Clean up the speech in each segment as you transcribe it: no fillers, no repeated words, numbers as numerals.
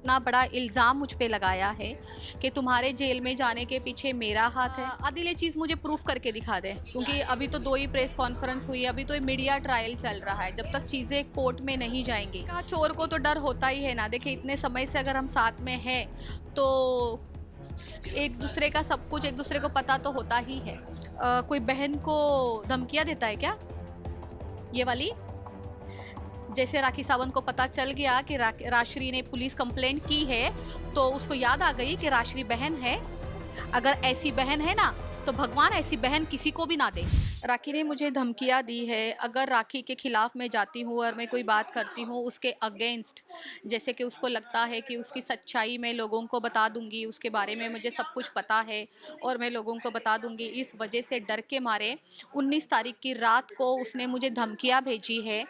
इतना बड़ा इल्ज़ाम मुझ पे लगाया है कि तुम्हारे जेल में जाने के पीछे मेरा हाथ है। आदिल ये चीज़ मुझे प्रूफ करके दिखा दे, क्योंकि अभी तो 2 ही प्रेस कॉन्फ्रेंस हुई है, अभी तो ये मीडिया ट्रायल चल रहा है, जब तक चीज़ें कोर्ट में नहीं जाएंगी। कहा चोर को तो डर होता ही है ना। देखिए इतने समय से अगर हम साथ में हैं तो एक दूसरे का सब कुछ एक दूसरे को पता तो होता ही है। कोई बहन को धमकियाँ देता है क्या ये वाली? जैसे राखी सावंत को पता चल गया कि राश्री ने पुलिस कंप्लेंट की है, तो उसको याद आ गई कि राश्री बहन है। अगर ऐसी बहन है ना, तो भगवान ऐसी बहन किसी को भी ना दे। राखी ने मुझे धमकियाँ दी है, अगर राखी के खिलाफ मैं जाती हूँ और मैं कोई बात करती हूँ उसके अगेंस्ट, जैसे कि उसको लगता है कि उसकी सच्चाई मैं लोगों को बता दूंगी, उसके बारे में मुझे सब कुछ पता है और मैं लोगों को बता दूंगी, इस वजह से डर के मारे 19 तारीख की रात को उसने मुझे धमकियाँ भेजी है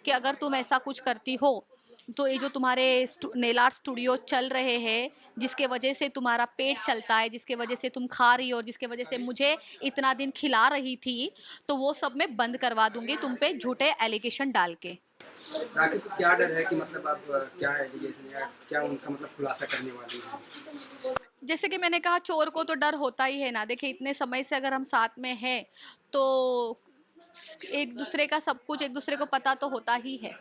कि अगर तुम ऐसा कुछ करती हो तो ये जो तुम्हारे नेल आर्ट स्टूडियो चल रहे हैं, जिसके वजह से तुम्हारा पेट चलता है, जिसके वजह से तुम खा रही हो और जिसके वजह से मुझे इतना दिन खिला रही थी, तो वो सब मैं बंद करवा दूंगी तुम पे झूठे एलिगेशन डाल के। राखी को क्या डर है कि मतलब आप क्या एलिगेशन या क्या उनका मतलब खुलासा करने वाली है? जैसे कि मैंने कहा चोर को तो डर होता ही है ना। देखिए इतने समय से अगर हम साथ में हैं तो एक दूसरे का सब कुछ एक दूसरे को पता तो होता ही है।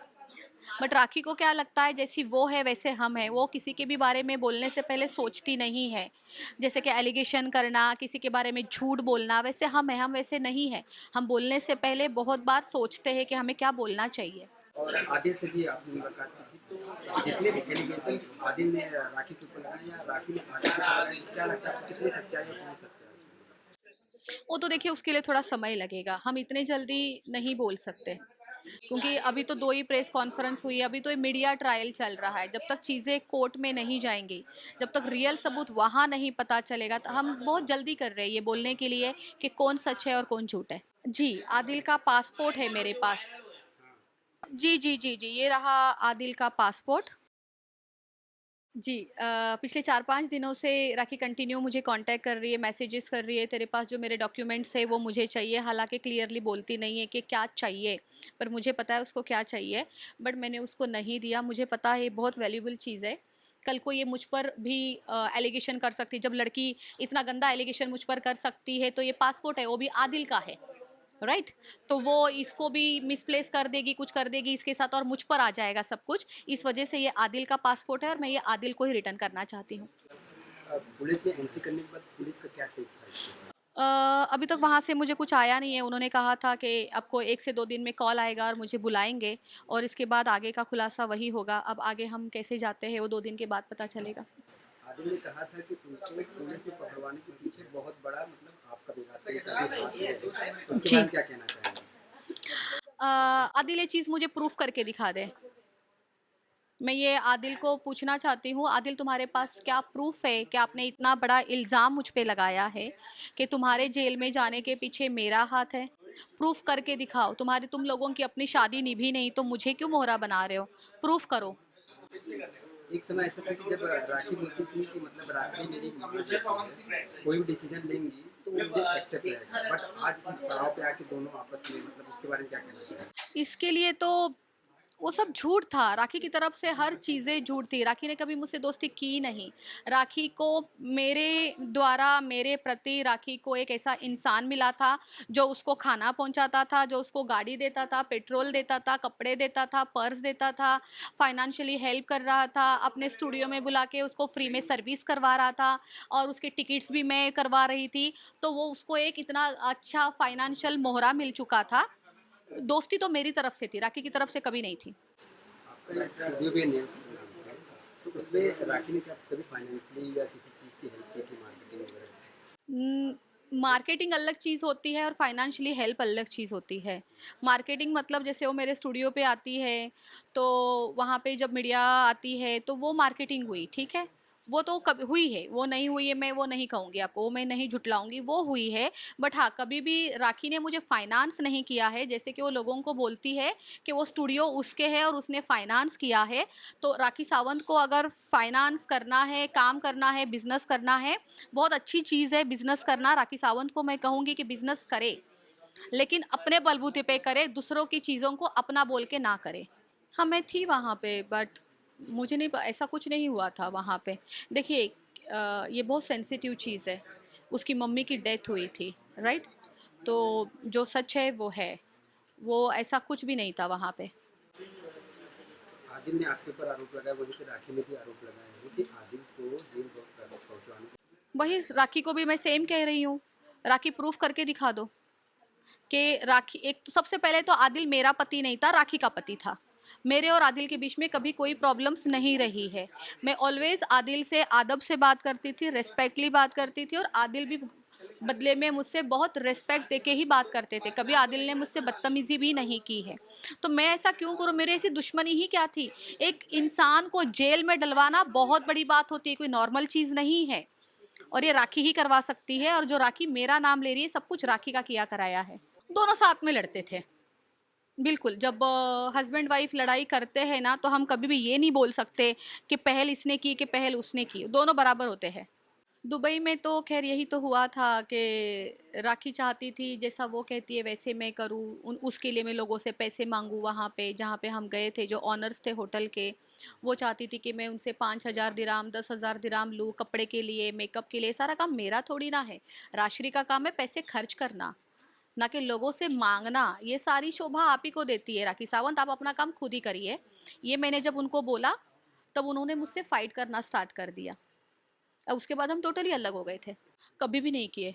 बट राखी को क्या लगता है जैसी वो है वैसे हम हैं, वो किसी के भी बारे में बोलने से पहले सोचती नहीं है। जैसे कि एलिगेशन करना, किसी के बारे में झूठ बोलना, वैसे हम हैं, हम वैसे नहीं हैं। हम बोलने से पहले बहुत बार सोचते हैं कि हमें क्या बोलना चाहिए। और आदिल से भी आपने मुलाकात की थी, तो जितने भी एलिगेशन आदिल ने राखी के ऊपर लगाए या राखी ने आदिल के ऊपर लगाए, क्या लगता है आपको कितनी सच्चाई है, कौन सच्चाई है? वो तो देखिए उसके लिए थोड़ा समय लगेगा, हम इतने जल्दी नहीं बोल सकते, क्योंकि अभी तो 2 ही प्रेस कॉन्फ्रेंस हुई है, अभी तो ये मीडिया ट्रायल चल रहा है। जब तक चीज़ें कोर्ट में नहीं जाएंगी, जब तक रियल सबूत वहाँ नहीं पता चलेगा, तो हम बहुत जल्दी कर रहे हैं ये बोलने के लिए कि कौन सच है और कौन झूठ है। जी, आदिल का पासपोर्ट है मेरे पास। जी जी जी जी, ये रहा आदिल का पासपोर्ट। जी, पिछले 4-5 दिनों से राखी कंटिन्यू मुझे कांटेक्ट कर रही है, मैसेजेस कर रही है, तेरे पास जो मेरे डॉक्यूमेंट्स है वो मुझे चाहिए। हालांकि क्लियरली बोलती नहीं है कि क्या चाहिए, पर मुझे पता है उसको क्या चाहिए। बट मैंने उसको नहीं दिया, मुझे पता है ये बहुत वैल्यूबल चीज़ है। कल को ये मुझ पर भी एलिगेशन कर सकती है। जब लड़की इतना गंदा एलिगेशन मुझ पर कर सकती है, तो ये पासपोर्ट है वो भी आदिल का है, राइट। तो वो इसको भी मिसप्लेस कर देगी, कुछ कर देगी इसके साथ और मुझ पर आ जाएगा सब कुछ। इस वजह से ये आदिल का पासपोर्ट है और मैं ये आदिल को ही रिटर्न करना चाहती हूँ। पुलिस ने एनसी करने के बाद पुलिस का क्या टेक था इस पे? अभी तक वहाँ से मुझे कुछ आया नहीं है। उन्होंने कहा था कि आपको 1 से 2 दिन में कॉल आएगा और मुझे बुलाएंगे, और इसके बाद आगे का खुलासा वही होगा। अब आगे हम कैसे जाते हैं वो 2 दिन के बाद पता चलेगा। आदिल ने कहा था कि तुमको पुलिस में पकड़वाने के पीछे बहुत बड़ा मतलब आपका भी रास्ते का भी हाथ है, उसके बारे जी, में क्या कहना चाहेंगे? आदिल ये चीज़ मुझे प्रूफ करके दिखा दे। मैं ये आदिल को पूछना चाहती हूँ, आदिल तुम्हारे पास क्या प्रूफ है कि आपने इतना बड़ा इल्ज़ाम मुझ पे लगाया है कि तुम्हारे जेल में जाने के पीछे मेरा हाथ है? प्रूफ करके दिखाओ। तुम लोगों की अपनी शादी निभी नहीं तो मुझे क्यों मोहरा बना रहे हो? प्रूफ करो। एक समय ऐसा था कि जब राखी बोलती थी कि मतलब राखी मेरी माँ है, कोई भी डिसीजन लेंगी तो वो मुझे एक्सेप्ट रहेगा, बट आज इस पड़ाव पे आके दोनों आपस में मतलब उसके बारे में क्या कहना चाहिए? इसके लिए तो वो सब झूठ था। राखी की तरफ से हर चीज़ें झूठ थी। राखी ने कभी मुझसे दोस्ती की नहीं। राखी को मेरे द्वारा, मेरे प्रति राखी को एक ऐसा इंसान मिला था जो उसको खाना पहुंचाता था, जो उसको गाड़ी देता था, पेट्रोल देता था, कपड़े देता था, पर्स देता था, फाइनेंशियली हेल्प कर रहा था, अपने स्टूडियो में बुला के उसको फ्री में सर्विस करवा रहा था और उसके टिकट्स भी मैं करवा रही थी। तो वो उसको एक इतना अच्छा फाइनेंशियल मोहरा मिल चुका था। दोस्ती तो मेरी तरफ से थी, राखी की तरफ से कभी नहीं थी। आपका एक स्टूडियो भी है तो उसमें राखी ने क्या कभी फाइनेंशियली या किसी चीज़ की हेल्प की थी, मार्केटिंग वगैरह? मार्केटिंग अलग चीज़ होती है और फाइनेंशियली हेल्प अलग चीज़ होती है। मार्केटिंग मतलब जैसे वो मेरे स्टूडियो पे आती है, तो वहाँ पे जब मीडिया आती है तो वो मार्केटिंग हुई, ठीक है। वो तो कभी हुई है, वो नहीं हुई है मैं वो नहीं कहूँगी आपको, वो मैं नहीं झुटलाऊंगी, वो हुई है। बट हाँ, कभी भी राखी ने मुझे फाइनेंस नहीं किया है, जैसे कि वो लोगों को बोलती है कि वो स्टूडियो उसके है और उसने फाइनेंस किया है। तो राखी सावंत को अगर फाइनेंस करना है, काम करना है, बिजनेस करना है, बहुत अच्छी चीज़ है बिजनेस करना। राखी सावंत को मैं कहूँगी कि बिजनेस करे, लेकिन अपने बलबूते पे करे, दूसरों की चीज़ों को अपना बोल के ना करे। हाँ, मैं थी वहाँ पे, बट मुझे नहीं ऐसा कुछ नहीं हुआ था वहाँ पे। देखिए ये बहुत सेंसिटिव चीज़ है। उसकी मम्मी की डेथ हुई थी, राइट? तो जो सच है वो है, वो ऐसा कुछ भी नहीं था वहाँ पे। आदिल ने आपके ऊपर आरोप लगाया, वहीं पे राखी ने भी आरोप लगाया है कि आदिल को जेल पहुंचवाने वही राखी को भी मैं सेम कह रही हूँ, राखी प्रूफ करके दिखा दो कि राखी, एक तो सबसे पहले तो आदिल मेरा पति नहीं था, राखी का पति था। मेरे और आदिल के बीच में कभी कोई प्रॉब्लम्स नहीं रही है। मैं ऑलवेज आदिल से अदब से बात करती थी, रेस्पेक्टली बात करती थी, और आदिल भी बदले में मुझसे बहुत रेस्पेक्ट देके ही बात करते थे। कभी आदिल ने मुझसे बदतमीजी भी नहीं की है। तो मैं ऐसा क्यों करूँ? मेरे ऐसी दुश्मनी ही क्या थी? एक इंसान को जेल में डलवाना बहुत बड़ी बात होती है, कोई नॉर्मल चीज़ नहीं है। और ये राखी ही करवा सकती है, और जो राखी मेरा नाम ले रही है, सब कुछ राखी का किया कराया है। दोनों साथ में लड़ते थे। बिल्कुल, जब हस्बैंड वाइफ लड़ाई करते हैं ना, तो हम कभी भी ये नहीं बोल सकते कि पहल इसने की कि पहल उसने की, दोनों बराबर होते हैं। दुबई में तो खैर यही तो हुआ था कि राखी चाहती थी जैसा वो कहती है वैसे मैं करूँ, उसके लिए मैं लोगों से पैसे मांगूँ। वहाँ पे जहाँ पे हम गए थे, जो ऑनर्स थे होटल के, वो चाहती थी कि मैं उनसे 5,000 दिराम 10,000 दिराम लूँ कपड़े के लिए, मेकअप के लिए। सारा काम मेरा थोड़ी ना है, राशि का काम है पैसे खर्च करना, ना कि लोगों से मांगना। ये सारी शोभा आप ही को देती है राखी सावंत, आप अपना काम खुद ही करिए। ये मैंने जब उनको बोला, तब उन्होंने मुझसे फाइट करना स्टार्ट कर दिया। अब उसके बाद हम टोटली अलग हो गए थे। कभी भी नहीं किए,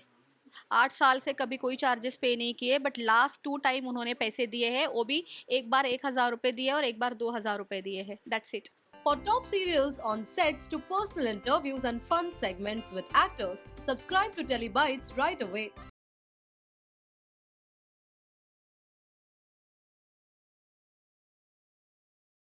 8 साल से कभी कोई चार्जेस पे नहीं किए, बट लास्ट 2 टाइम उन्होंने पैसे दिए हैं, वो भी एक बार 1,000 रुपये दिए और एक बार 2,000 रुपये दिए हैं, that's it. For top serials on sets to personal interviews and fun segments with actors, subscribe to Telebytes right away.